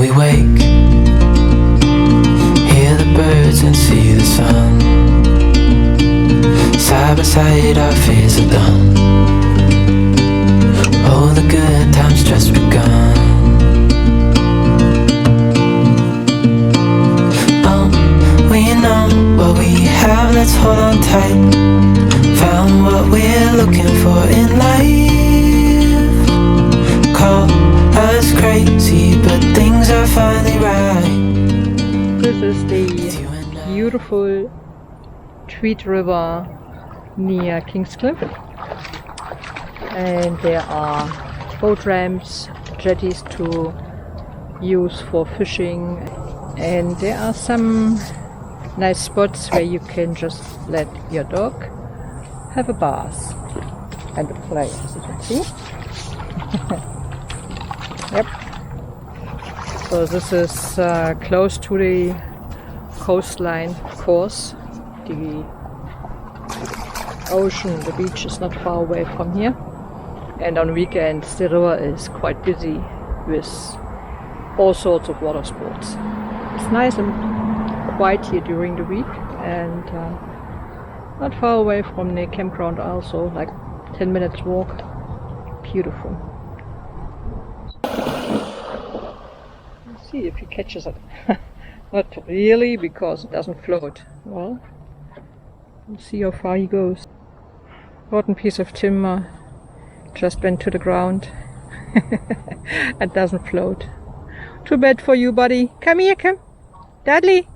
we wake, hear the birds and see the sun. Side by side our fears are done. Oh, the good times just begun. We know what we have, let's hold on tight. Found what we're looking for in life. Call us crazy, but things are finally right. This is the beautiful Tweed River near Kingscliff, and there are boat ramps, jetties to use for fishing, and there are some nice spots where you can just let your dog have a bath and a play, as you can see. Yep. So this is close to the coastline, of course. The ocean, the beach is not far away from here. And on weekends the river is quite busy with all sorts of water sports. It's nice and quiet here during the week, and not far away from the campground also, like 10 minutes walk. Beautiful. Let's see if he catches it. Not really, because it doesn't float. Well, we'll see how far he goes. Rotten piece of timber just went to the ground. It doesn't float. Too bad for you, buddy. Come here, come. Dudley.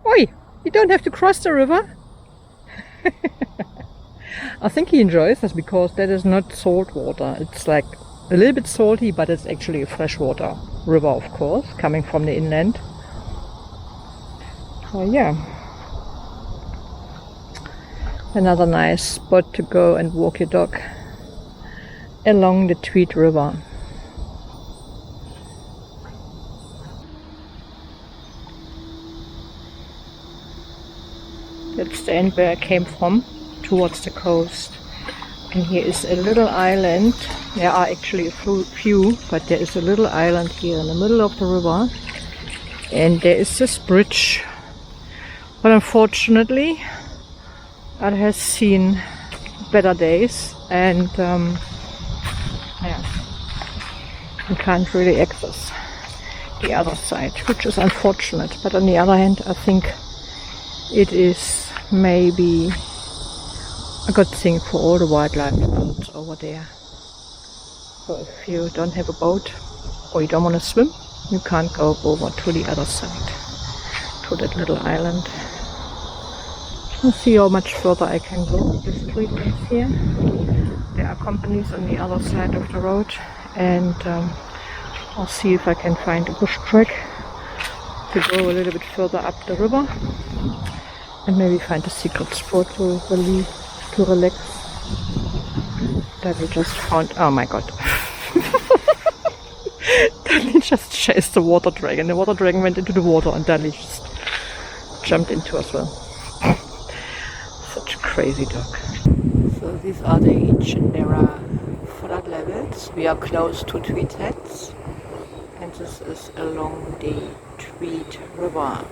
Oi, you don't have to cross the river. I think he enjoys this because that is not salt water. It's like a little bit salty, but it's actually a freshwater river, of course, coming from the inland. So yeah, another nice spot to go and walk your dog along the Tweed River. That's the end where I came from, towards the coast. And here is a little island. There are actually a few, but there is a little island here in the middle of the river. And there is this bridge. But unfortunately, it has seen better days, and yeah, you can't really access the other side, which is unfortunate. But on the other hand, I think it is maybe a good thing for all the wildlife birds over there. So if you don't have a boat or you don't want to swim, you can't go over to the other side, to that little island. Let's see how much further I can go. The street is here. There are companies on the other side of the road, and I'll see if I can find a bush track to go a little bit further up the river. And maybe find a secret spot to relax. That we just found. Oh my god. Dudley just chased the water dragon. The water dragon went into the water and Dudley just jumped into as well. Such a crazy dog. So these are the ancient era flood levels. We are close to Tweed Heads, and this is along the Tweed River.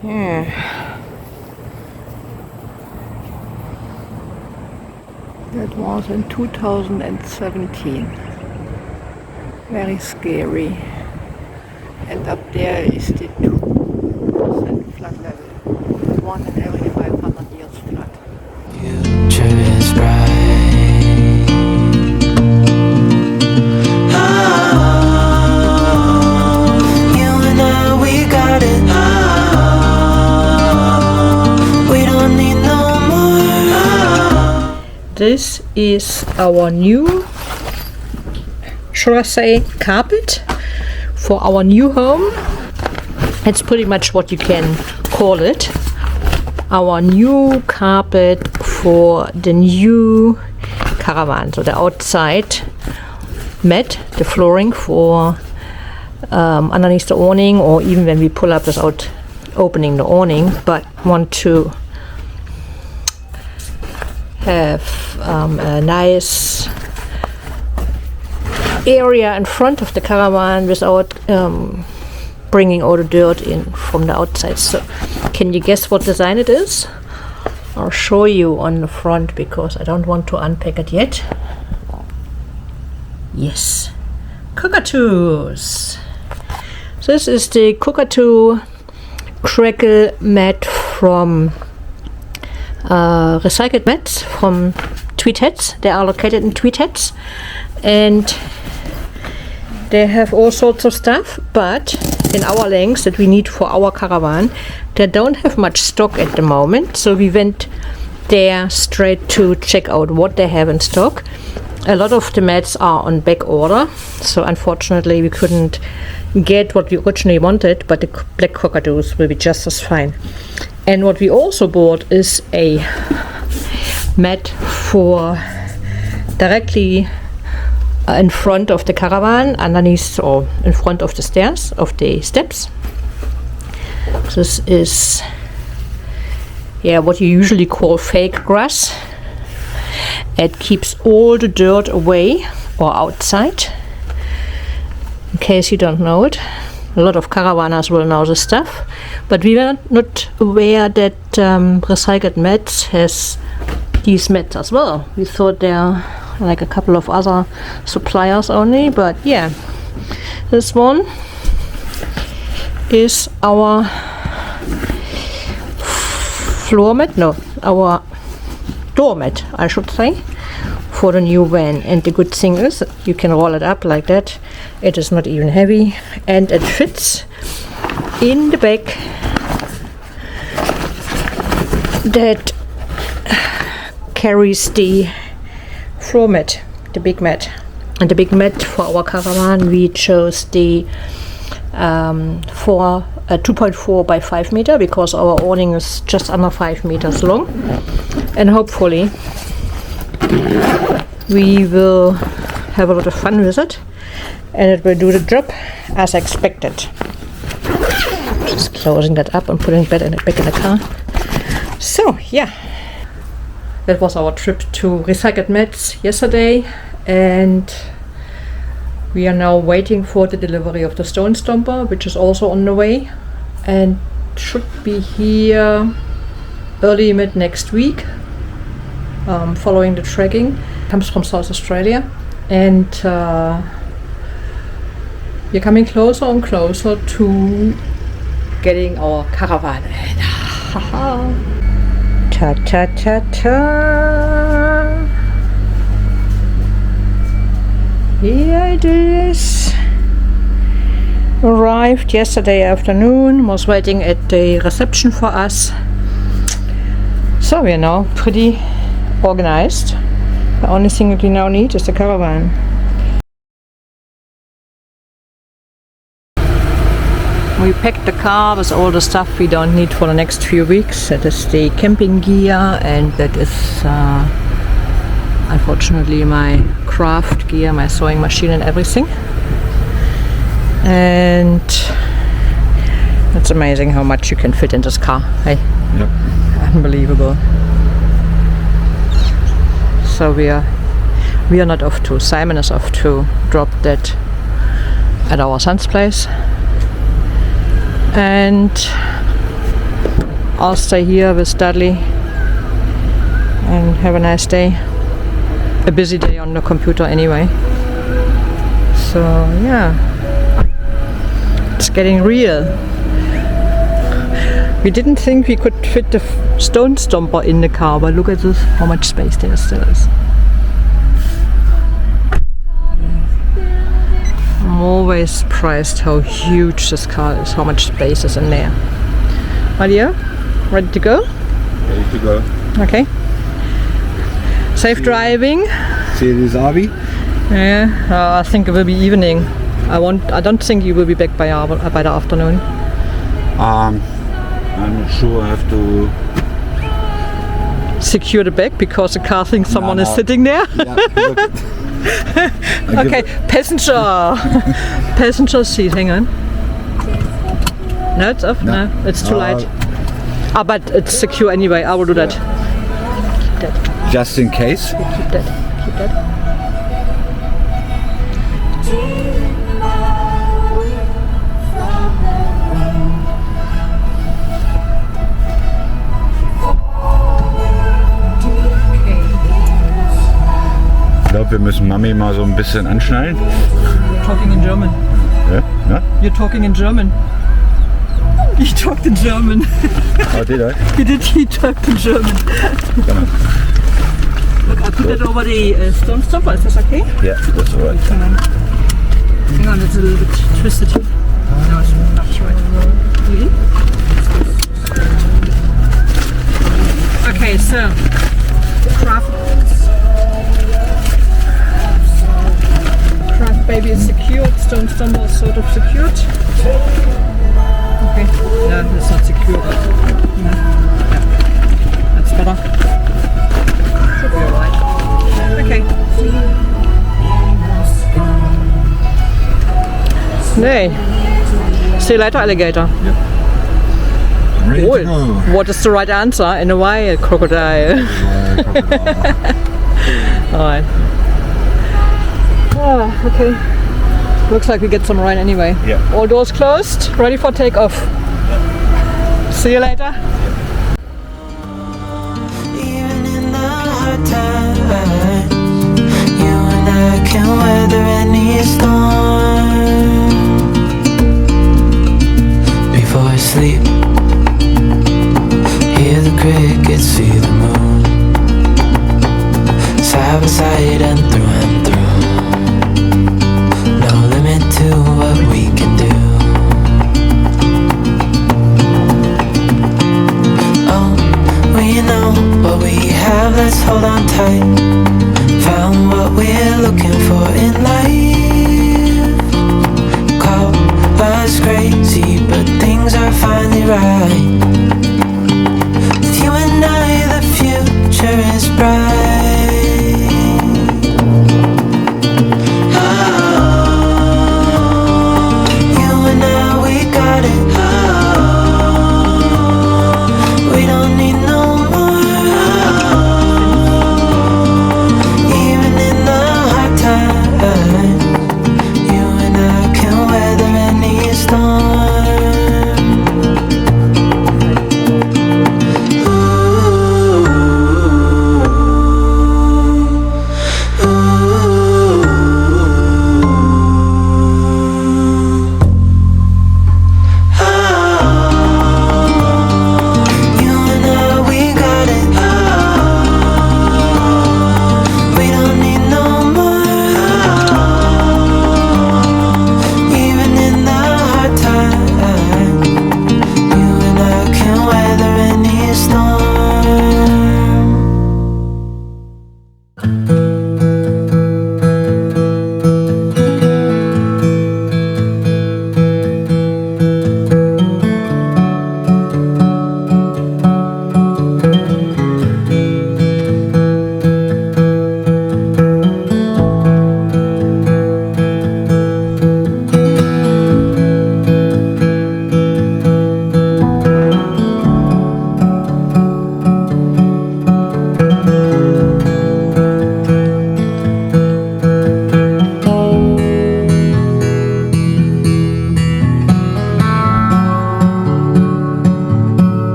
Yeah, that was in 2017. Very scary. And up there is the 2% flood level. 1 in every 500 years flood. Future is bright. Oh, you and I, we got it. This is our new, should I say, carpet for our new home. That's pretty much what you can call it. Our new carpet for the new caravan. So the outside mat, the flooring for underneath the awning, or even when we pull up without opening the awning, but want to have a nice area in front of the caravan without bringing all the dirt in from the outside. So can you guess what design it is? I'll show you on the front because I don't want to unpack it yet. Yes, cockatoos. This is the cockatoo crackle mat from recycled mats from TWEED. They are located in TWEED, and they have all sorts of stuff, but in our lengths that we need for our caravan, they don't have much stock at the moment, so we went there straight to check out what they have in stock. A lot of the mats are on back order, so unfortunately we couldn't get what we originally wanted, but the black cockatoos will be just as fine. And what we also bought is a mat for directly in front of the caravan, underneath or in front of the stairs, of the steps. This is what you usually call fake grass. It keeps all the dirt away or outside, in case you don't know it. A lot of caravanners will know this stuff, but we were not aware that recycled mats has these mats as well. We thought they're like a couple of other suppliers only, but yeah, this one is our floor mat, no, our door mat, I should say, for the new van. And the good thing is that you can roll it up like that. It is not even heavy, and it fits in the back that carries the floor mat, the big mat. And the big mat for our caravan, we chose the 2.4 by 5 meter, because our awning is just under 5 meters long, and hopefully we will have a lot of fun with it, and it will do the job as expected. Just closing that up and putting it back in the car. So yeah, that was our trip to recycled mats yesterday, and we are now waiting for the delivery of the Stone Stomper, which is also on the way and should be here early mid next week, following the tracking. It comes from South Australia, and we're coming closer and closer to getting our caravan. Ta ta ta ta. Here it is. Arrived yesterday afternoon, was waiting at the reception for us. So we are now pretty organized. The only thing that we now need is the caravan. We packed the car with all the stuff we don't need for the next few weeks. That is the camping gear, and that is unfortunately my craft gear, my sewing machine and everything. And it's amazing how much you can fit in this car. Hey, yep. Unbelievable. So we are not off to. Simon is off to drop that at our son's place, and I'll stay here with Dudley and have a nice day. A busy day on the computer anyway. So yeah, it's getting real. We didn't think we could fit the Stone Stomper in the car, but look at this, how much space there still is. I'm always surprised how huge this car is, how much space is in there. Maria, ready to go? Ready to go. Okay. Safe driving. See this RV? Yeah, I think it will be evening. I don't think you will be back by the afternoon. I'm not sure. I have to secure the bag because the car thinks someone is sitting there. Yeah, look. Okay, passenger. Passenger seat, hang on. No, it's off? No, it's too light. Ah, but it's secure anyway, I will do that. Keep that. Just in case. Keep that. Keep that. Ich glaube, wir müssen Mami mal so ein bisschen anschnallen. You're talking in German. Ja? Na? You're talking in German. He talked in German. Oh, did I? He talked in German. Look, I put it over the Stone Stomper. Is this okay? Yeah, that's all right. Hang on, it's a little bit twisted. No, it's not right. Really? Okay, so craft baby is secured. Stone Stomper is sort of secured. Okay. No, it's not secure, but yeah, that's better. Should be alright. Okay. Nee. See you later, alligator. Ready Cool. to go. What is the right answer? In a while, crocodile. Alright. Ah, okay. Looks like we get some rain anyway. Yeah. All doors closed, ready for takeoff. See you later. Even in the hard times, you and I can weather any storm. Before I sleep, hear the crickets, see the moon, side by side and through. No limit to what we can do. We know what we have, let's hold on tight. Found what we're looking for in life. Call us crazy, but things are finally right.